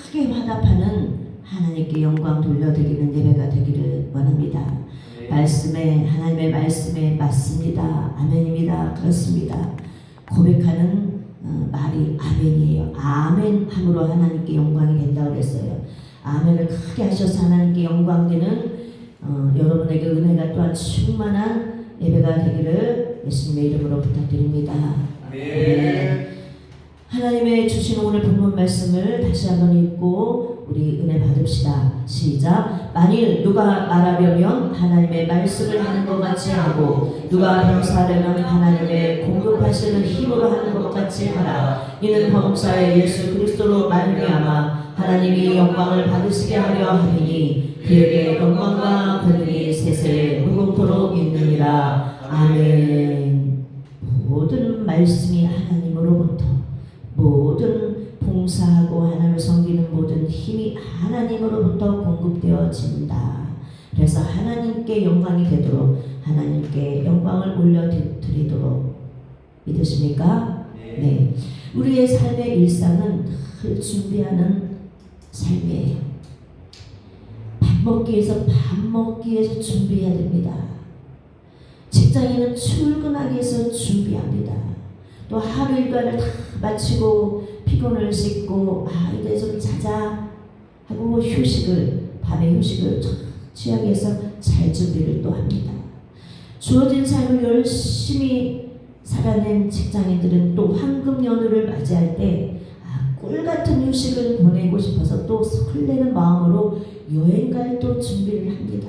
크게 화답하는 하나님께 영광 돌려드리는 예배가 되기를 원합니다. 하나님의 말씀에 맞습니다. 아멘입니다. 그렇습니다. 고백하는 말이 아멘이에요. 아멘 함으로 하나님께 영광이 된다고 그랬어요. 아멘을 크게 하셔서 하나님께 영광 되는 여러분에게 은혜가 또한 충만한 예배가 되기를 예수님의 이름으로 부탁드립니다. 아멘. 하나님의 주신 오늘 본문 말씀을 다시 한번 읽고 우리 은혜 받읍시다. 시작. 만일 누가 말하려면 하나님의 말씀을 하는 것 같이 하고 누가 범사하려면 하나님의 공급하시는 힘으로 하는 것 같이 하라. 이는 범사의 예수 그리스도로 말미암아 하나님이 영광을 받으시게 하려 함이니 그에게 영광과 권능이 세세 무궁토록 있느니라. 아멘. 모든 말씀이 하나님으로부터 모든 봉사하고 하나님을 섬기는 모든 힘이 하나님으로부터 공급되어진다. 그래서 하나님께 영광이 되도록 하나님께 영광을 올려드리도록 믿으십니까? 네. 우리의 삶의 일상은 늘 준비하는 삶이에요. 밥 먹기 위해서 준비해야 됩니다. 직장인은 출근하기 위해서 준비합니다. 또 하루 일과를 다 마치고 피곤을 씻고 이제 좀 자자 하고 밤에 휴식을 취하기 위해서 잘 준비를 또 합니다. 주어진 삶을 열심히 살아낸 직장인들은 또 황금 연휴를 맞이할 때 꿀같은 휴식을 보내고 싶어서 또 설레는 마음으로 여행 갈 또 준비를 합니다.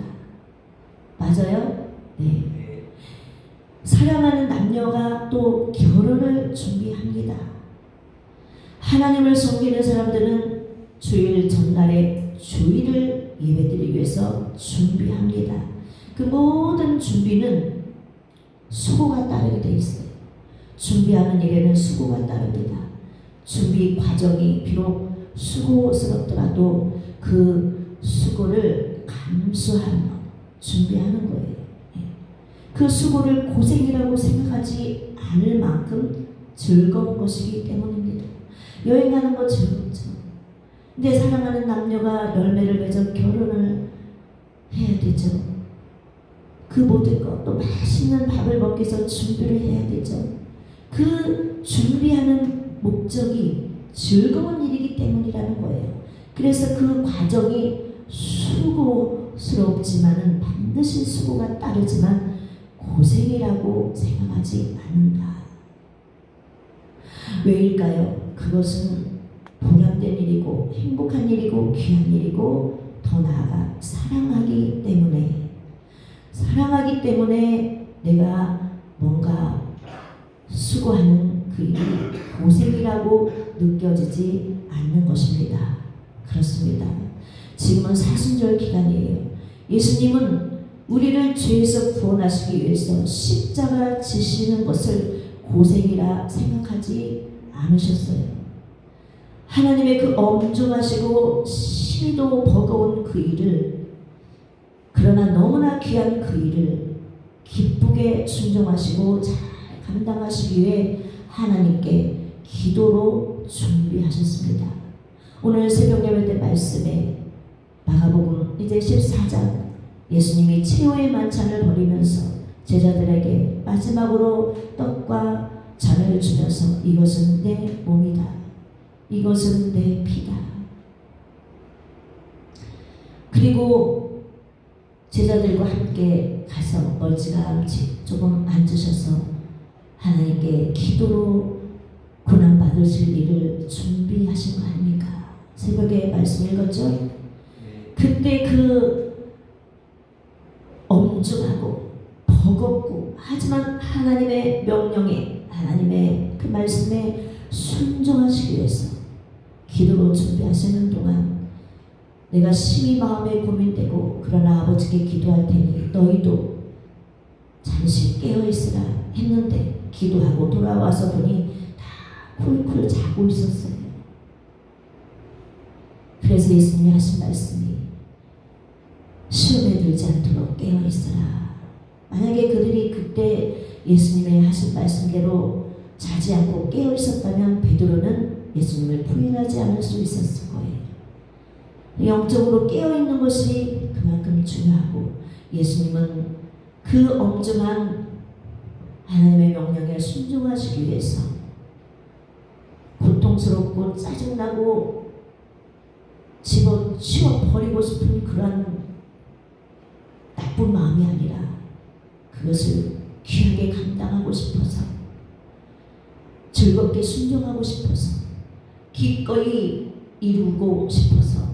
맞아요? 네. 사랑하는 남녀가 또 결혼을 준비합니다. 하나님을 섬기는 사람들은 주일 전날에 주일을 예배드리기 위해서 준비합니다. 그 모든 준비는 수고가 따르게 되어 있어요. 준비하는 일에는 수고가 따릅니다. 준비 과정이 비록 수고스럽더라도 그 수고를 감수하며 준비하는 거예요. 그 수고를 고생이라고 생각하지 않을 만큼 즐거운 것이기 때문입니다. 여행하는 거 즐겁죠. 근데 사랑하는 남녀가 열매를 맺어 결혼을 해야 되죠. 그 모든 것, 또 맛있는 밥을 먹기 위해서 준비를 해야 되죠. 그 준비하는 목적이 즐거운 일이기 때문이라는 거예요. 그래서 그 과정이 수고스럽지만은 반드시 수고가 따르지만 고생이라고 생각하지 않는다. 왜일까요? 그것은 보람된 일이고 행복한 일이고 귀한 일이고 더 나아가 사랑하기 때문에 내가 뭔가 수고하는 그 일이 고생이라고 느껴지지 않는 것입니다. 그렇습니다. 지금은 사순절 기간이에요. 예수님은 우리를 죄에서 구원하시기 위해서 십자가 지시는 것을 고생이라 생각하지 않으셨어요. 하나님의 그 엄중하시고 심히도 버거운 그 일을, 그러나 너무나 귀한 그 일을 기쁘게 순종하시고 잘 감당하시기 위해 하나님께 기도로 준비하셨습니다. 오늘 새벽 예배 때 말씀에 마가복음 이제 14장 예수님이 최후의 만찬을 벌이면서 제자들에게 마지막으로 떡과 잔을 주면서 이것은 내 몸이다. 이것은 내 피다. 그리고 제자들과 함께 가서 멀찌감치 조금 앉으셔서 하나님께 기도로 고난받으실 일을 준비하신 거 아닙니까? 새벽에 말씀 읽었죠? 그때 그 엄중하고 버겁고 하지만 하나님의 명령에, 하나님의 그 말씀에 순종하시기 위해서 기도로 준비하시는 동안 내가 심히 마음에 고민되고 그러나 아버지께 기도할 테니 너희도 잠시 깨어있으라 했는데 기도하고 돌아와서 보니 다 쿨쿨 자고 있었어요. 그래서 예수님이 하신 말씀이 시험에 들지 않도록 깨어있으라. 만약에 그들이 그때 예수님의 하신 말씀대로 자지 않고 깨어있었다면 베드로는 예수님을 부인하지 않을 수 있었을 거예요. 영적으로 깨어있는 것이 그만큼 중요하고, 예수님은 그 엄중한 하나님의 명령에 순종하시기 위해서 고통스럽고 짜증나고 집어치워 버리고 싶은 그런 나쁜 마음이 아니라 그것을 귀하게 감당하고 싶어서, 즐겁게 순종하고 싶어서, 기꺼이 이루고 싶어서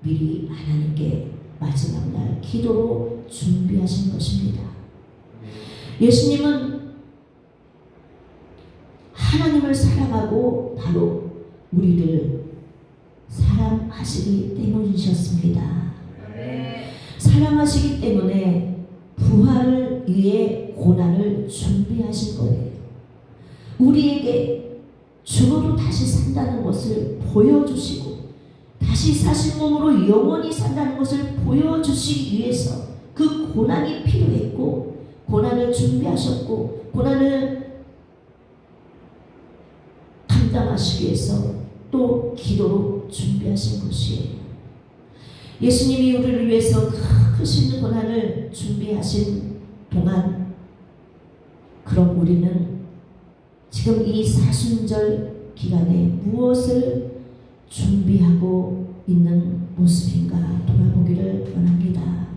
미리 하나님께 마지막 날 기도로 준비하신 것입니다. 예수님은 하나님을 사랑하고 바로 우리를 사랑하시기 때문이셨습니다. 사랑하시기 때문에 부활을 위해 고난을 준비하신 거예요. 우리에게 죽어도 다시 산다는 것을 보여주시고, 다시 사신 몸으로 영원히 산다는 것을 보여주시기 위해서 그 고난이 필요했고, 고난을 준비하셨고, 고난을 감당하시기 위해서 또 기도로 준비하신 것이에요. 예수님이 우리를 위해서 크신 고난을 준비하신 동안, 그럼 우리는 지금 이 사순절 기간에 무엇을 준비하고 있는 모습인가 돌아보기를 원합니다.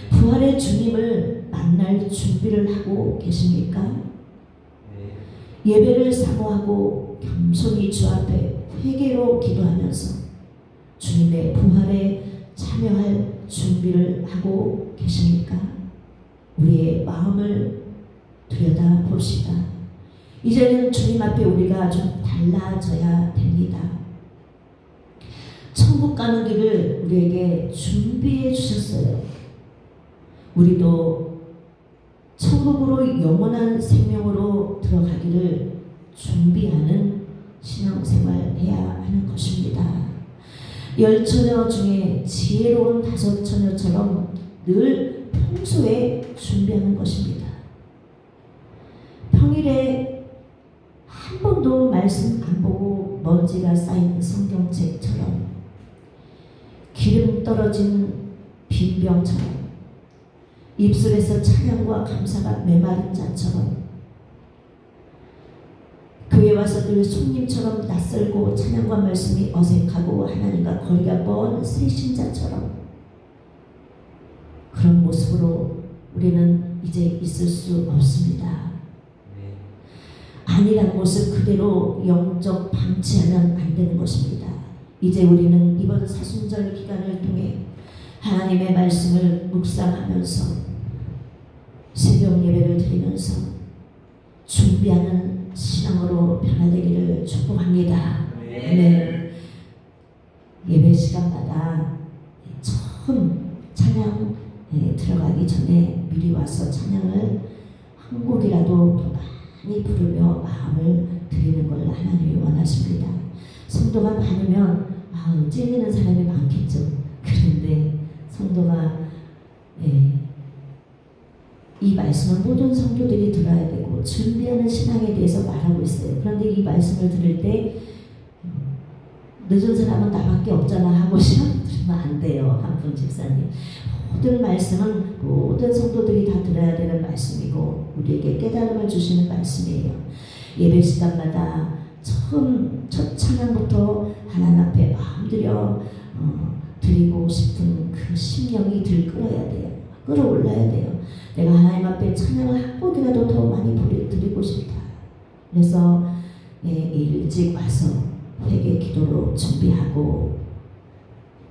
부활의 주님을 만날 준비를 하고 계십니까? 예배를 사모하고 겸손히 주 앞에 회개로 기도하면서 주님의 부활에 참여할 준비를 하고 계십니까? 우리의 마음을 들여다봅시다. 이제는 주님 앞에 우리가 좀 달라져야 됩니다. 천국 가는 길을 우리에게 준비해 주셨어요. 우리도 천국으로 영원한 생명으로 들어가기를 준비하는 신앙생활 해야 하는 것입니다. 10처녀 중에 지혜로운 5처녀처럼 늘 평소에 준비하는 것입니다. 평일에 한 번도 말씀 안 보고 먼지가 쌓인 성경책처럼, 기름 떨어진 빈병처럼, 입술에서 찬양과 감사가 메마른 자처럼, 교회 와서 늘 손님처럼 낯설고 찬양과 말씀이 어색하고 하나님과 거리가 먼 새신자처럼, 그런 모습으로 우리는 이제 있을 수 없습니다. 아니란 모습 그대로 영적 방치하면 안 되는 것입니다. 이제 우리는 이번 사순절 기간을 통해 하나님의 말씀을 묵상하면서 새벽 예배를 드리면서 준비하는 신앙으로 변화되기를 축복합니다. 아멘. 예배 시간마다 처음 찬양 들어가기 전에 미리 와서 찬양을 한 곡이라도 더 많이 부르며 마음을 드리는 걸 하나님이 원하십니다. 성도가 많으면 찔리는 사람이 많겠죠. 그런데 성도가 이 말씀은 모든 성도들이 들어야 되고 준비하는 신앙에 대해서 말하고 있어요. 그런데 이 말씀을 들을 때 늦은 사람은 나밖에 없잖아 하고 시험 들으면 안 돼요. 한 분 집사님. 모든 말씀은 모든 성도들이 다 들어야 되는 말씀이고 우리에게 깨달음을 주시는 말씀이에요. 예배 시간마다 첫 찬양부터 하나님 앞에 마음 들여 드리고 싶은 그 심령이 들끓어야 돼요. 끌어올라야 돼요. 내가 하나님 앞에 찬양을 한 곡이라도 더 많이 드리고 싶다. 그래서 일찍 와서 회개 기도로 준비하고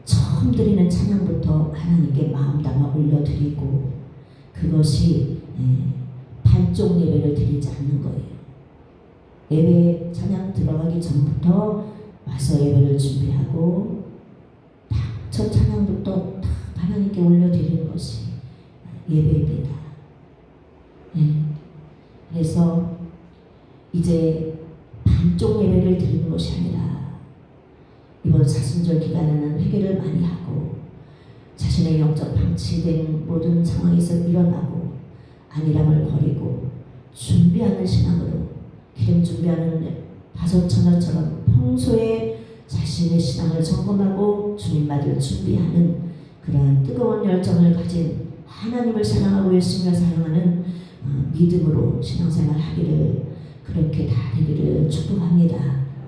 처음 드리는 찬양부터 하나님께 마음 담아 올려드리고, 그것이 반쪽 예배를 드리지 않는 거예요. 예배 찬양 들어가기 전부터 와서 예배를 준비하고 첫 찬양부터 하나님께 올려드리는 것이 예배입니다. 그래서 이제 반쪽 예배를 드리는 것이 아니라 이번 사순절 기간에는 회개를 많이 하고 자신의 영적 방치된 모든 상황에서 일어나고 안일함을 버리고 준비하는 신앙으로, 기름 준비하는 5처녀처럼 평소에 자신의 신앙을 점검하고 주님 맞을 준비하는 그러한 뜨거운 열정을 가진 하나님을 사랑하고 예수님을 사랑하는 믿음으로 신앙생활 하기를 그렇게 다 되기를 축복합니다.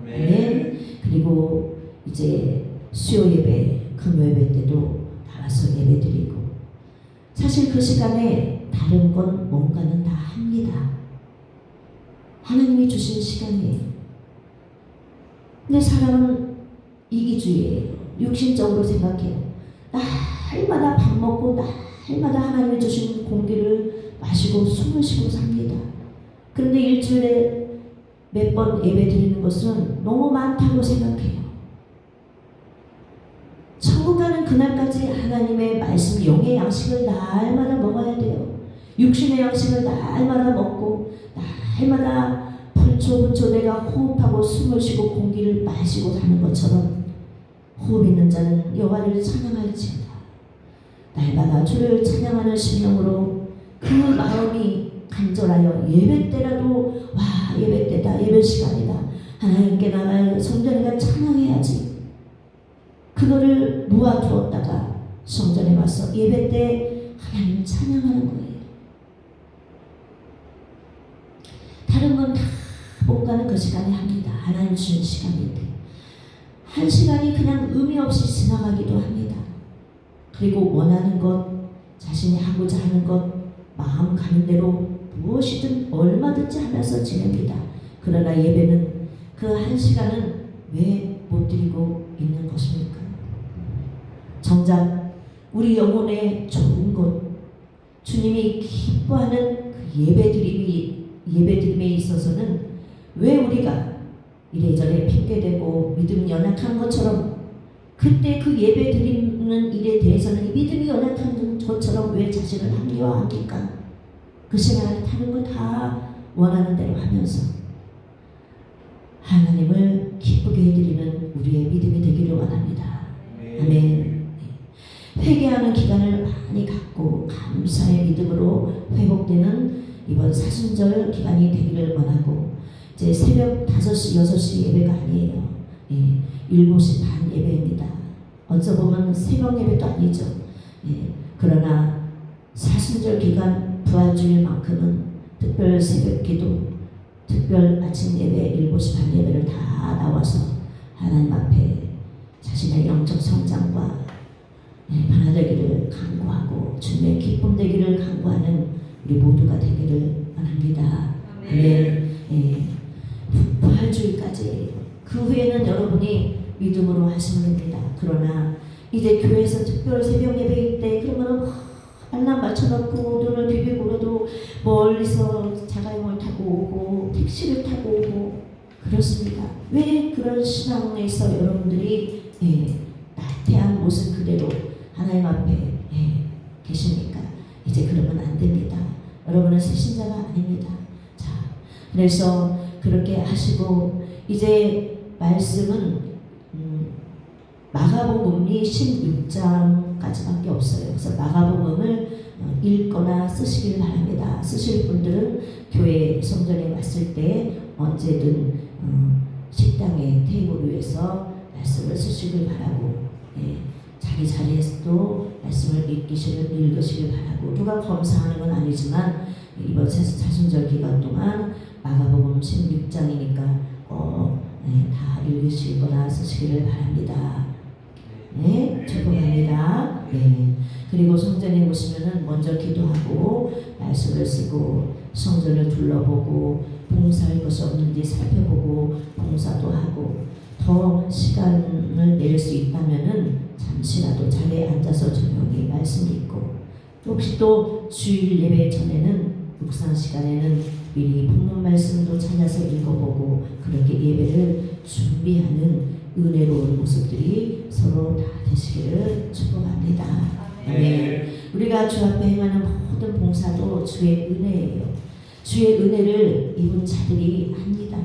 아멘. 그리고 이제 수요 예배, 금요 예배 때도 나와서 예배 드리고 사실 그 시간에 다른 건 뭔가는 다 합니다. 하나님이 주신 시간이에요. 근데 사람은 이기주의예요. 육신적으로 생각해요. 날마다 밥 먹고 날마다 하나님이 주신 공기를 마시고 숨을 쉬고 삽니다. 그런데 일주일에 몇 번 예배 드리는 것은 너무 많다고 생각해요. 천국 가는 그날까지 하나님의 말씀 영의 양식을 날마다 먹어야 돼요. 육신의 양식을 날마다 먹고 날마다 분초 내가 호흡하고 숨을 쉬고 공기를 마시고 사는 것처럼 호흡 있는 자는 여호와를 찬양할지어다. 날마다 주를 찬양하는 심령으로 그 마음이 간절하여 예배 때라도 와 예배 때다 예배 시간이다 하나님께 나갈 성전에 가 찬양해야지. 그거를 모아두었다가 성전에 와서 예배 때 하나님을 찬양하는 거예요. 다른 건 다 뭔가는 그 시간에 합니다. 하나님 주신 시간인데 한 시간이 그냥 의미 없이 지나가기도 합니다. 그리고 원하는 것, 자신이 하고자 하는 것, 마음 가는 대로 무엇이든 얼마든지 하면서 지냅니다. 그러나 예배는 그 한 시간은 왜 못 드리고 있는 것입니까? 정작 우리 영혼의 좋은 것, 주님이 기뻐하는 그 예배드림에 있어서는 왜 우리가 이래저래 핑계대고 믿음 연약한 것처럼 그때 그 예배 드리는 일에 대해서는 믿음이 연약한 것처럼 왜 자신을 합리화합니까? 그 시간에 다른 거 다 원하는 대로 하면서 하나님을 기쁘게 해드리는 우리의 믿음이 되기를 원합니다. 아멘. 회개하는 기간을 많이 갖고 감사의 믿음으로 회복되는 이번 사순절 기간이 되기를 원하고 이제 새벽 5시, 6시 예배가 아니에요. 7시 반 예배입니다. 어쩌보면 새벽 예배도 아니죠. 그러나 사순절 기간 부활주일만큼은 특별 새벽 기도, 특별 아침 예배, 7시 반 예배를 다 나와서 하나님 앞에 자신의 영적 성장과 변화되기를 간구하고 주님의 기쁨 되기를 간구하는 우리 모두가 되기를 원합니다. 아멘. 부활주일까지 그 후에는 여러분이 믿음으로 하시면 됩니다. 그러나 이제 교회에서 특별 새벽 예배일 때 그러면 알람 맞춰놓고 눈을 비비고라도 멀리서 자가용을 타고 오고 택시를 타고 오고 그렇습니다. 왜 그런 신앙에서 여러분들이 나태한 모습 그대로 하나님 앞에 계십니까? 이제 그러면 안 됩니다. 여러분은 새 신자가 아닙니다. 자, 그래서 그렇게 하시고 이제 말씀은 마가복음이 16장까지밖에 없어요. 그래서 마가복음을 읽거나 쓰시길 바랍니다. 쓰실 분들은 교회 성전에 왔을 때 언제든 식당에 테이블 위에서 말씀을 쓰시길 바라고 자기 자리에서도 말씀을 읽으시길 바라고 누가 검사하는 건 아니지만 이번 사순절 기간 동안 마가복음 16장이니까 다 읽으시거나 쓰시기를 바랍니다. 네, 축복합니다. 네. 그리고 성전에 오시면은 먼저 기도하고 말씀을 쓰고 성전을 둘러보고 봉사할 것이 없는지 살펴보고 봉사도 하고 더 시간을 낼 수 있다면은 잠시라도 자리에 앉아서 조용히 말씀 읽고 혹시 또 주일 예배 전에는 묵상 시간에는 미리 본문 말씀도 찾아서 읽어보고 그렇게 예배를 준비하는 은혜로운 모습들이 서로 다 되시기를 축복합니다. 네. 우리가 주 앞에 행하는 모든 봉사도 주의 은혜예요. 주의 은혜를 입은 자들이 합니다.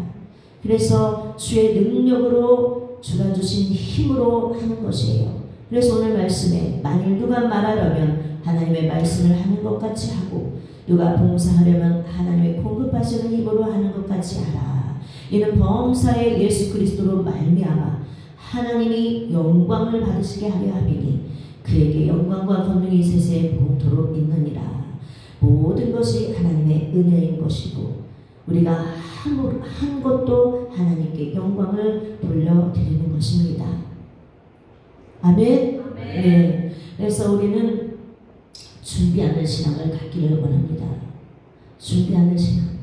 그래서 주의 능력으로 주가 주신 힘으로 하는 것이에요. 그래서 오늘 말씀에 만일 누가 말하려면 하나님의 말씀을 하는 것 같이 하고 누가 봉사하려면 하나님의 공급하시는 힘으로 하는 것 같이 하라. 이는 범사의 예수 그리스도로 말미암아 하나님이 영광을 받으시게 하려 함이니 그에게 영광과 권능이 세세에 무궁토록 있느니라. 모든 것이 하나님의 은혜인 것이고 우리가 한 것도 하나님께 영광을 돌려드리는 것입니다. 아멘. 네. 그래서 우리는 준비하는 신앙을 갖기를 원합니다. 준비하는 신앙.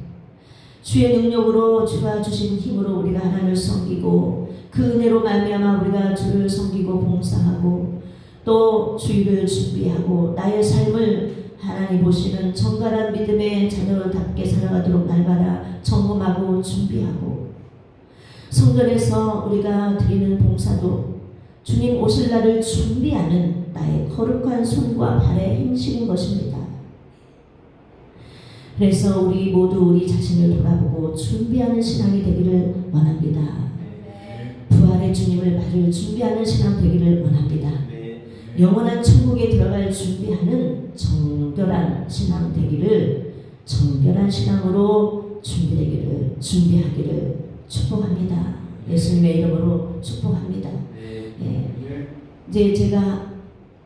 주의 능력으로 주가 주신 힘으로 우리가 하나님을 섬기고 그 은혜로 말미암아 우리가 주를 섬기고 봉사하고 또 주일을 준비하고 나의 삶을 하나님 보시는 정갈한 믿음의 자녀답게 살아가도록 날마다 점검하고 준비하고 성전에서 우리가 드리는 봉사도 주님 오실 날을 준비하는 나의 거룩한 손과 발의 행실인 것입니다. 그래서 우리 모두 우리 자신을 돌아보고 준비하는 신앙이 되기를 원합니다. 부활의 주님을 맞을 준비하는 신앙 되기를 원합니다. 영원한 천국에 들어갈 준비하는 정결한 신앙 되기를 정결한 신앙으로 준비하기를 축복합니다. 예수님의 이름으로 축복합니다. 이제 제가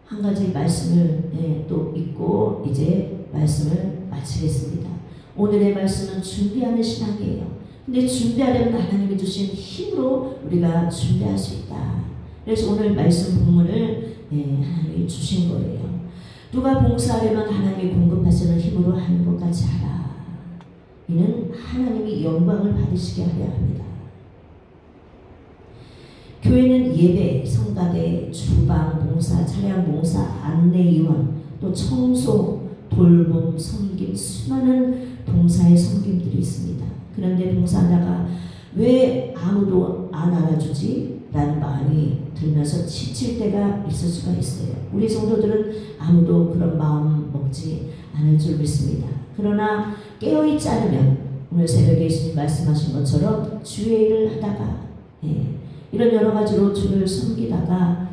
한 가지 말씀을 또 읽고 이제 말씀을 마치겠습니다. 오늘의 말씀은 준비하는 신앙이에요. 근데 준비하려면 하나님이 주신 힘으로 우리가 준비할 수 있다. 그래서 오늘 말씀 본문을 하나님이 주신 거예요. 누가 봉사하려면 하나님이 공급하시는 힘으로 하는 것 같이 하라. 이는 하나님이 영광을 받으시게 하려 합니다. 교회는 예배, 성가대, 주방, 봉사, 차량 봉사, 안내위원, 또 청소, 돌봄, 섬김, 수많은 봉사의 섬김들이 있습니다. 그런데 봉사하다가 왜 아무도 안 알아주지? 라는 마음이 들면서 지칠 때가 있을 수가 있어요. 우리 성도들은 아무도 그런 마음 먹지 않을 줄 믿습니다. 그러나 깨어있지 않으면 오늘 새벽에 예수님 말씀하신 것처럼 주의 일을 하다가 이런 여러 가지로 주를 섬기다가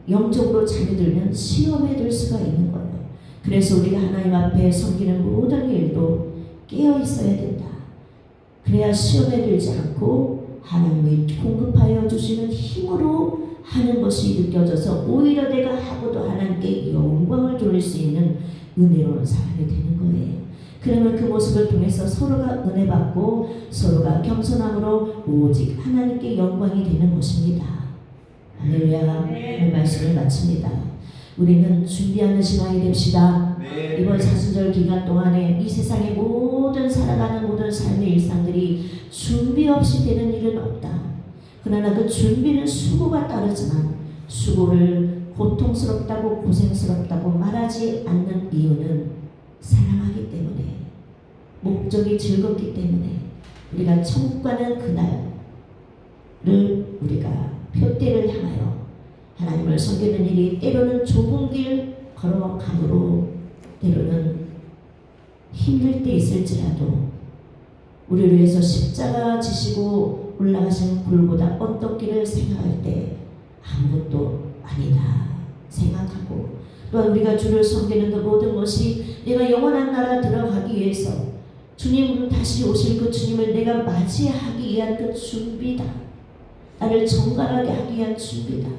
영적으로 잠이 들면 시험에 들 수가 있는 거예요. 그래서 우리가 하나님 앞에 섬기는 모든 일도 깨어 있어야 된다. 그래야 시험에 들지 않고 하나님이 공급하여 주시는 힘으로 하는 것이 느껴져서 오히려 내가 하고도 하나님께 영광을 돌릴 수 있는 은혜로운 사람이 되는 거예요. 그러면 그 모습을 통해서 서로가 은혜 받고 서로가 겸손함으로 오직 하나님께 영광이 되는 것입니다. 할렐루야. 오늘 말씀을 마칩니다. 우리는 준비하는 신앙이 됩시다. 이번 사순절 기간 동안에 이 세상의 모든 살아가는 모든 삶의 일상들이 준비 없이 되는 일은 없다. 그러나 그 준비는 수고가 따르지만 수고를 고통스럽다고 고생스럽다고 말하지 않는 이유는 사랑하기 때문에, 목적이 즐겁기 때문에 우리가 천국 가는 그날을 우리가 표대를 향하여 하나님을 섬기는 일이 때로는 좁은 길 걸어감으로 때로는 힘들 때 있을지라도 우리를 위해서 십자가 지시고 올라가신 골고다 언덕길을 생각할 때 아무것도 아니다 생각하고, 또한 우리가 주를 섬기는 그 모든 것이 내가 영원한 나라 들어가기 위해서 주님 다시 오실 그 주님을 내가 맞이하기 위한 그 준비다. 나를 정갈하게 하기 위한 준비다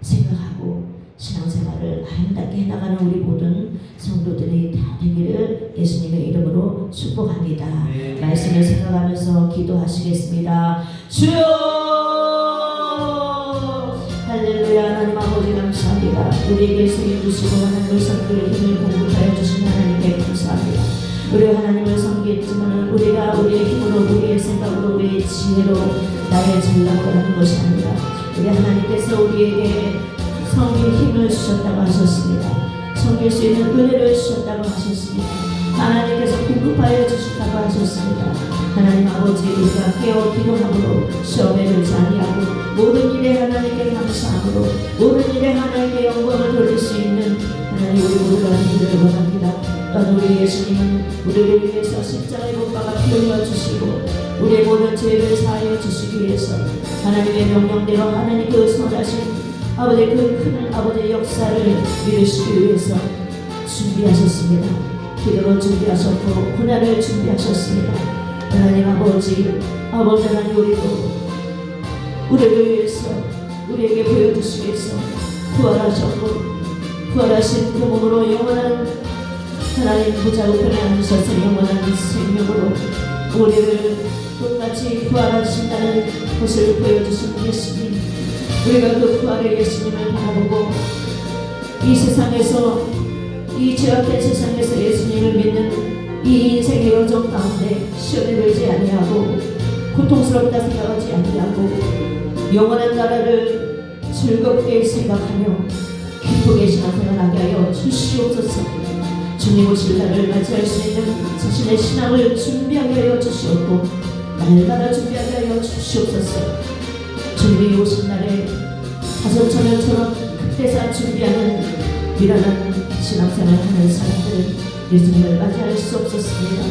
생각하고 신앙생활을 아름답게 해나가는 우리 모든 성도들이 다 되기를 예수님의 이름으로 축복합니다. 말씀을 생각하면서 기도하시겠습니다. 주여 할렐루야. 하나님 아버지 감사합니다. 우리에게 수임 주시고 하나님을 섬길 힘을 공급하여 주신 하나님께 감사합니다. 우리가 하나님을 섬기지만 우리가 우리의 힘으로 우리의 생각으로 우리의 지혜로 나의 전략으로 하는 것이 아니라 우리 하나님께서 우리에게 섬길 힘을 주셨다고 하셨습니다. 섬길 수 있는 은혜를 주셨다고 하셨습니다. 하나님께서 공급하여 주셨다고 하셨습니다. 하나님 아버지, 우리가 깨어 기도함으로 시험에 들지 아니하고 모든 일에 하나님께 감사함으로 모든 일에 하나님께 영광을 돌릴 수 있는 하나님 우리 모두가 되기를 원합니다. 또한 우리 예수님은 우리를 위해서 십자가에 못 박아 피 흘려 주시고 우리의 모든 죄를 사하여 주시기 위해서 하나님의 명령대로 하나님 그 선하신 아버지 그 큰 아버지의 역사를 이루시기 위해서 준비하셨습니다. 기도로 준비하셨고 고난을 준비하셨습니다. 하나님 아버지 하나님 우리도 우리를 위해서 우리에게 보여주시기 위해서 부활하셨고 부활하신 그 몸으로 영원한 하나님 보좌 우편에 앉으셔서 영원한 생명으로 우리를 똑같이 부활하신다는 것을 보여주신 예수님, 우리가 그 부활의 예수님을 바라보고 이 세상에서 이 죄악된 세상에서 예수님을 믿는 이 인생의 여정 가운데 시험에 들지 아니하고 고통스럽다 생각하지 아니하고 영원한 나라를 즐겁게 생각하며 기쁘게 신앙생활하게 하여 주시옵소서. 주님 오실 날을 맞이할 수 있는 자신의 신앙을 준비하게 하여 주시옵고 날마다 준비하게 하여 주시옵소서. 주님이 오실 날에 사선천연처럼 급대사 준비하는 미련한 신앙생활하는 사람들은 예수님을 맞이할 수 없었습니다.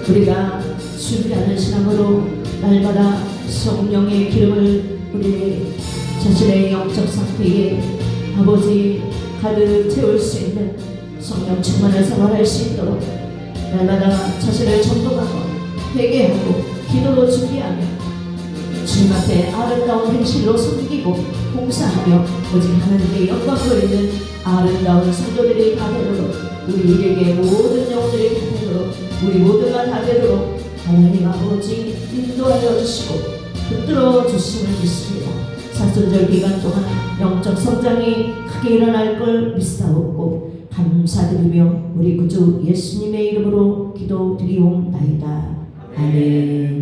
우리가 준비하는 신앙으로 날마다 성령의 기름을 우리 자신의 영적 상태에 아버지 가득 채울 수 있는 성령 충만을 생활할 수 있도록 날마다 자신을 점검하고 회개하고 기도로 준비하며 주님 앞에 아름다운 행실로 섬기고 봉사하며 오직 하나님께 영광 돌리는 아름다운 성도들이 다 되도록 우리에게 모든 영혼들이 다 되도록 우리 모두가 다 되도록 하나님 아버지 인도하여 주시고 붙들어 주심을 믿습니다. 사순절 기간 동안 영적 성장이 크게 일어날 걸 믿사옵고 감사드리며 우리 구주 예수님의 이름으로 기도드리옵나이다. 아멘.